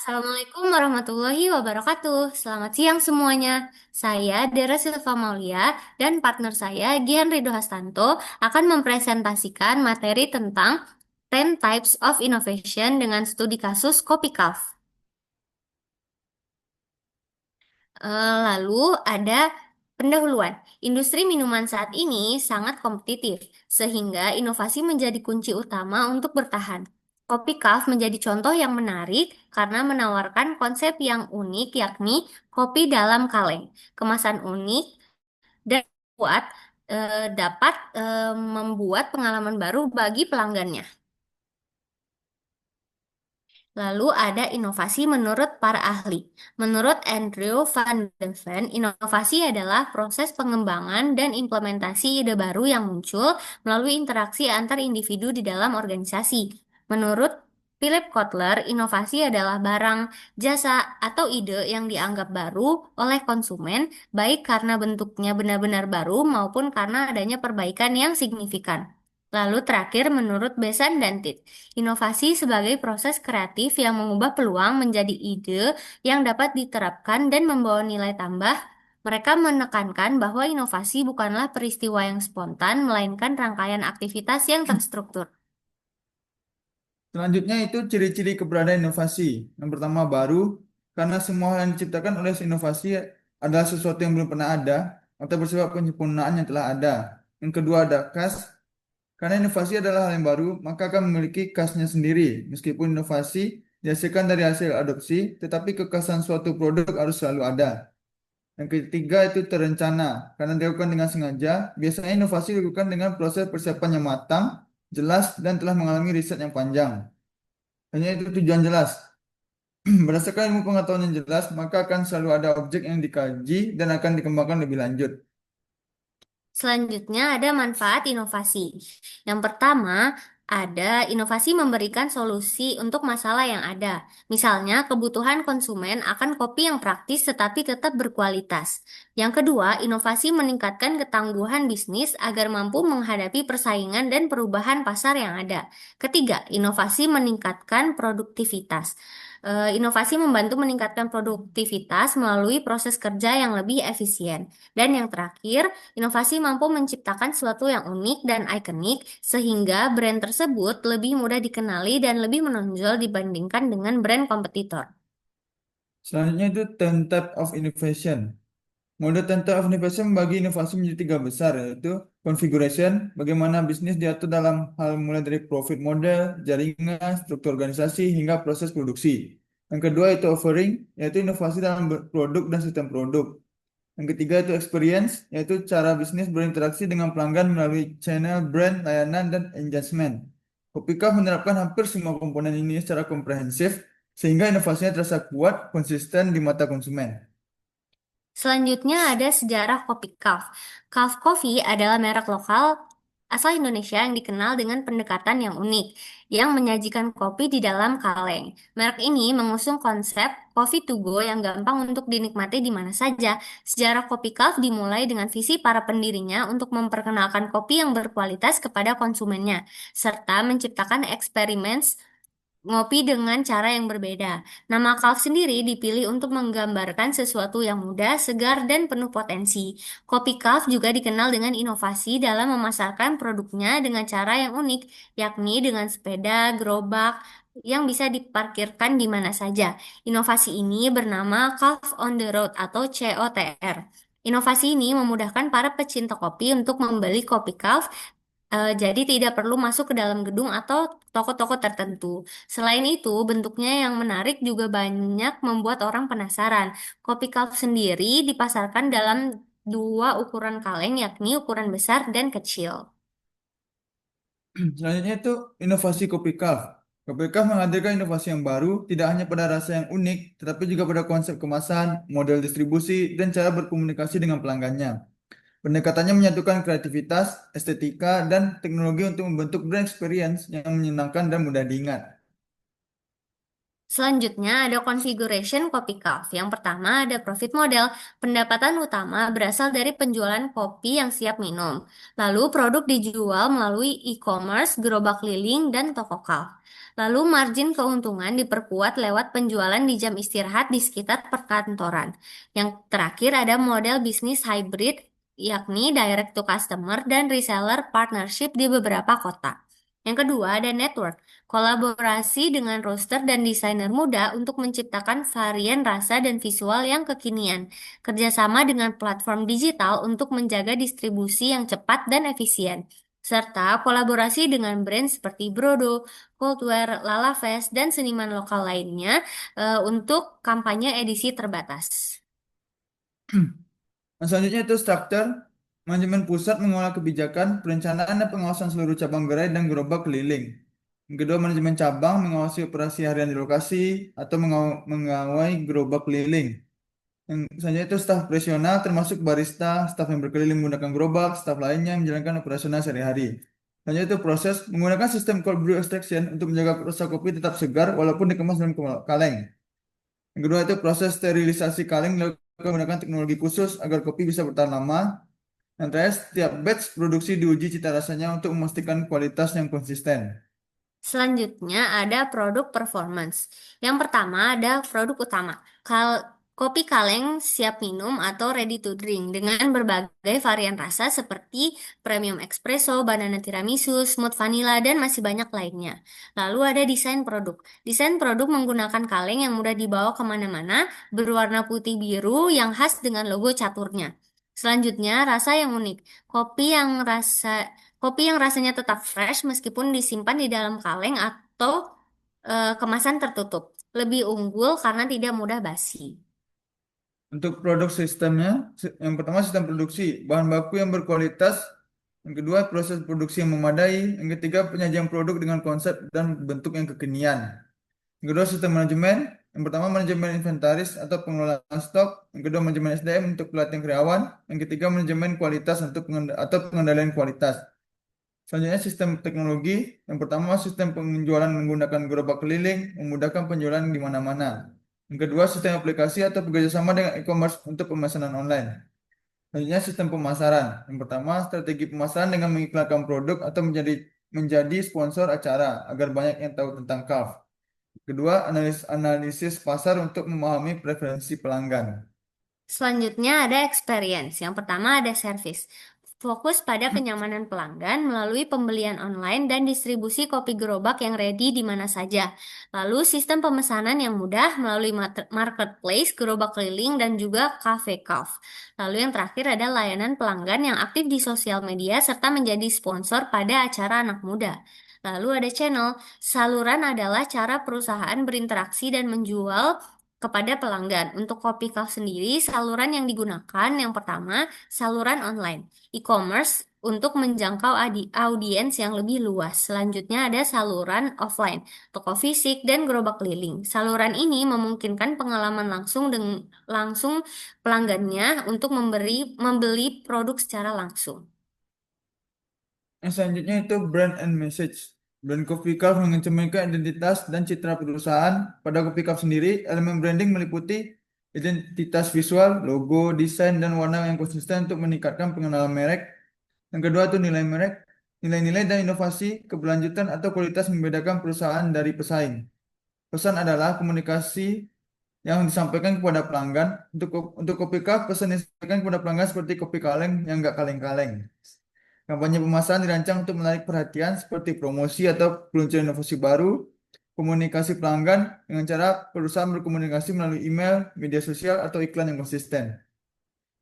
Assalamualaikum warahmatullahi wabarakatuh. Selamat siang semuanya. Saya Dera Silva Maulia dan partner saya Gian Rido Hastanto akan mempresentasikan materi tentang 10 Types of Innovation dengan studi kasus Copycat. Lalu ada pendahuluan. Industri minuman saat ini sangat kompetitif, sehingga inovasi menjadi kunci utama untuk bertahan. Kopi Cup menjadi contoh yang menarik karena menawarkan konsep yang unik, yakni kopi dalam kaleng. Kemasan unik dan buat dapat membuat pengalaman baru bagi pelanggannya. Lalu ada inovasi menurut para ahli. Menurut Andrew Van de Ven, inovasi adalah proses pengembangan dan implementasi ide baru yang muncul melalui interaksi antar individu di dalam organisasi. Menurut Philip Kotler, inovasi adalah barang, jasa, atau ide yang dianggap baru oleh konsumen, baik karena bentuknya benar-benar baru maupun karena adanya perbaikan yang signifikan. Lalu terakhir, menurut Besan dan Tit, inovasi sebagai proses kreatif yang mengubah peluang menjadi ide yang dapat diterapkan dan membawa nilai tambah. Mereka menekankan bahwa inovasi bukanlah peristiwa yang spontan, melainkan rangkaian aktivitas yang terstruktur. Selanjutnya itu ciri-ciri keberadaan inovasi. Yang pertama baru, karena semua hal yang diciptakan oleh inovasi adalah sesuatu yang belum pernah ada atau bersifat penyempurnaan yang telah ada. Yang kedua ada khas, karena inovasi adalah hal yang baru, maka akan memiliki khasnya sendiri. Meskipun inovasi dihasilkan dari hasil adopsi, tetapi kekhasan suatu produk harus selalu ada. Yang ketiga itu terencana, karena dilakukan dengan sengaja. Biasanya inovasi dilakukan dengan proses persiapan yang matang, jelas, dan telah mengalami riset yang panjang. Hanya itu tujuan jelas. Berdasarkan ilmu pengetahuan yang jelas, maka akan selalu ada objek yang dikaji dan akan dikembangkan lebih lanjut. Selanjutnya ada manfaat inovasi. Yang pertama, ada inovasi memberikan solusi untuk masalah yang ada. Misalnya, kebutuhan konsumen akan kopi yang praktis tetapi tetap berkualitas. Yang kedua, inovasi meningkatkan ketangguhan bisnis agar mampu menghadapi persaingan dan perubahan pasar yang ada. Ketiga, inovasi meningkatkan produktivitas. Inovasi membantu meningkatkan produktivitas melalui proses kerja yang lebih efisien. Dan yang terakhir, inovasi mampu menciptakan sesuatu yang unik dan ikonik sehingga brand tersebut lebih mudah dikenali dan lebih menonjol dibandingkan dengan brand kompetitor. Selanjutnya itu 10 type of innovation. Model 10 type of innovation membagi inovasi menjadi tiga besar, yaitu configuration, bagaimana bisnis diatur dalam hal mulai dari profit model, jaringan, struktur organisasi, hingga proses produksi. Yang kedua itu offering, yaitu inovasi dalam produk dan sistem produk. Yang ketiga itu experience, yaitu cara bisnis berinteraksi dengan pelanggan melalui channel, brand, layanan, dan engagement. Kopika menerapkan hampir semua komponen ini secara komprehensif, sehingga inovasinya terasa kuat, konsisten di mata konsumen. Selanjutnya ada sejarah kopi Calf. Calf Coffee adalah merek lokal asal Indonesia yang dikenal dengan pendekatan yang unik, yang menyajikan kopi di dalam kaleng. Merek ini mengusung konsep coffee to go yang gampang untuk dinikmati di mana saja. Sejarah kopi Calf dimulai dengan visi para pendirinya untuk memperkenalkan kopi yang berkualitas kepada konsumennya, serta menciptakan eksperimen ngopi dengan cara yang berbeda. Nama Calv sendiri dipilih untuk menggambarkan sesuatu yang mudah, segar, dan penuh potensi. Kopi Calv juga dikenal dengan inovasi dalam memasarkan produknya dengan cara yang unik, yakni dengan sepeda, gerobak, yang bisa diparkirkan di mana saja. Inovasi ini bernama Calv on the Road atau COTR. Inovasi ini memudahkan para pecinta kopi untuk membeli kopi Calv. Jadi tidak perlu masuk ke dalam gedung atau toko-toko tertentu. Selain itu, bentuknya yang menarik juga banyak membuat orang penasaran. Kopi Cup sendiri dipasarkan dalam dua ukuran kaleng, yakni ukuran besar dan kecil. Selanjutnya itu inovasi Kopi Calf. Kopi Calf menghadirkan inovasi yang baru, tidak hanya pada rasa yang unik, tetapi juga pada konsep kemasan, model distribusi, dan cara berkomunikasi dengan pelanggannya. Pendekatannya menyatukan kreativitas, estetika, dan teknologi untuk membentuk brand experience yang menyenangkan dan mudah diingat. Selanjutnya ada configuration kopi cup. Yang pertama ada profit model. Pendapatan utama berasal dari penjualan kopi yang siap minum. Lalu produk dijual melalui e-commerce, gerobak keliling, dan toko cup. Lalu margin keuntungan diperkuat lewat penjualan di jam istirahat di sekitar perkantoran. Yang terakhir ada model bisnis hybrid, yakni direct to customer dan reseller partnership di beberapa kota. Yang kedua ada network, kolaborasi dengan roster dan desainer muda untuk menciptakan varian rasa dan visual yang kekinian. Kerjasama dengan platform digital untuk menjaga distribusi yang cepat dan efisien. Serta kolaborasi dengan brand seperti Brodo, Coldware, Lala Fest, dan seniman lokal lainnya untuk kampanye edisi terbatas. Nah, selanjutnya itu struktur. Manajemen pusat mengelola kebijakan, perencanaan dan pengawasan seluruh cabang gerai dan gerobak keliling. Yang kedua, manajemen cabang mengawasi operasi harian di lokasi atau mengawai gerobak keliling. Yang selanjutnya itu staf operasional termasuk barista, staf yang berkeliling menggunakan gerobak, staf lainnya yang menjalankan operasional sehari-hari. Selanjutnya itu proses menggunakan sistem cold brew extraction untuk menjaga rasa kopi tetap segar walaupun dikemas dalam kaleng. Yang kedua itu proses sterilisasi kaleng dilakukan menggunakan teknologi khusus agar kopi bisa bertahan lama. Yang terakhir, setiap batch produksi diuji cita rasanya untuk memastikan kualitas yang konsisten. Selanjutnya ada produk performance. Yang pertama ada produk utama, kopi kaleng siap minum atau ready to drink dengan berbagai varian rasa seperti premium espresso, banana tiramisu, smooth vanilla, dan masih banyak lainnya. Lalu ada desain produk. Desain produk menggunakan kaleng yang mudah dibawa kemana-mana, berwarna putih biru yang khas dengan logo caturnya. Selanjutnya, rasa yang unik. Kopi yang rasa Kopi yang rasanya tetap fresh meskipun disimpan di dalam kaleng atau kemasan tertutup. Lebih unggul karena tidak mudah basi. Untuk produk sistemnya, yang pertama sistem produksi, bahan baku yang berkualitas. Yang kedua, proses produksi yang memadai. Yang ketiga, penyajian produk dengan konsep dan bentuk yang kekinian. Yang kedua, sistem manajemen. Yang pertama, manajemen inventaris atau pengelolaan stok. Yang kedua, manajemen SDM untuk pelatihan karyawan. Yang ketiga, manajemen kualitas untuk atau pengendalian kualitas. Selanjutnya, sistem teknologi. Yang pertama, sistem penjualan menggunakan gerobak keliling, memudahkan penjualan di mana-mana. Yang kedua, sistem aplikasi atau bekerjasama dengan e-commerce untuk pemesanan online. Selanjutnya, sistem pemasaran. Yang pertama, strategi pemasaran dengan mengiklankan produk atau menjadi sponsor acara agar banyak yang tahu tentang KAF. Kedua, analisis pasar untuk memahami preferensi pelanggan. Selanjutnya ada experience. Yang pertama ada service. Fokus pada kenyamanan pelanggan melalui pembelian online dan distribusi kopi gerobak yang ready di mana saja. Lalu sistem pemesanan yang mudah melalui marketplace, gerobak keliling, dan juga cafe calf. Lalu yang terakhir ada layanan pelanggan yang aktif di sosial media serta menjadi sponsor pada acara anak muda. Lalu ada channel. Saluran adalah cara perusahaan berinteraksi dan menjual kepada pelanggan. Untuk Kopi Kaf sendiri, saluran yang digunakan yang pertama, saluran online, e-commerce untuk menjangkau audiens yang lebih luas. Selanjutnya ada saluran offline, toko fisik dan gerobak keliling. Saluran ini memungkinkan pengalaman langsung pelanggannya untuk membeli produk secara langsung. Yang selanjutnya itu brand and message. Brand Coffee Cup mencerminkan identitas dan citra perusahaan. Pada Coffee Cup sendiri, elemen branding meliputi identitas visual, logo, desain, dan warna yang konsisten untuk meningkatkan pengenalan merek. Yang kedua itu nilai merek, nilai-nilai dan inovasi, keberlanjutan atau kualitas membedakan perusahaan dari pesaing. Pesan adalah komunikasi yang disampaikan kepada pelanggan. Untuk Kopi Cup, pesan yang disampaikan kepada pelanggan seperti kopi kaleng yang nggak kaleng-kaleng. Kampanye pemasaran dirancang untuk menarik perhatian seperti promosi atau peluncuran inovasi baru, komunikasi pelanggan dengan cara perusahaan berkomunikasi melalui email, media sosial, atau iklan yang konsisten.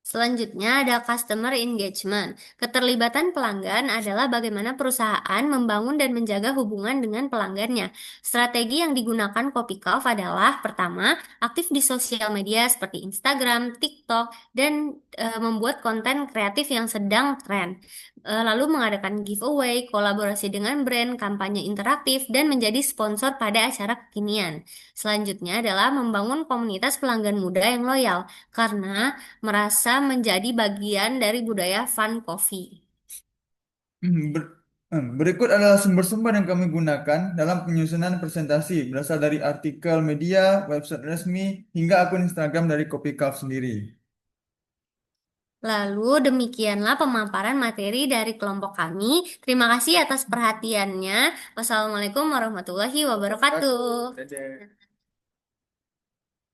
Selanjutnya ada customer engagement. Keterlibatan pelanggan adalah bagaimana perusahaan membangun dan menjaga hubungan dengan pelanggannya. Strategi yang digunakan Kopikov adalah pertama, aktif di sosial media seperti Instagram, TikTok, dan membuat konten kreatif yang sedang tren. Lalu mengadakan giveaway, kolaborasi dengan brand, kampanye interaktif, dan menjadi sponsor pada acara kekinian. Selanjutnya adalah membangun komunitas pelanggan muda yang loyal. Karena merasa menjadi bagian dari budaya fun coffee. Berikut adalah sumber-sumber yang kami gunakan dalam penyusunan presentasi berasal dari artikel media, website resmi, hingga akun Instagram dari Kopi Cup sendiri. Lalu demikianlah pemaparan materi dari kelompok kami. Terima kasih atas perhatiannya. Wassalamualaikum warahmatullahi wabarakatuh.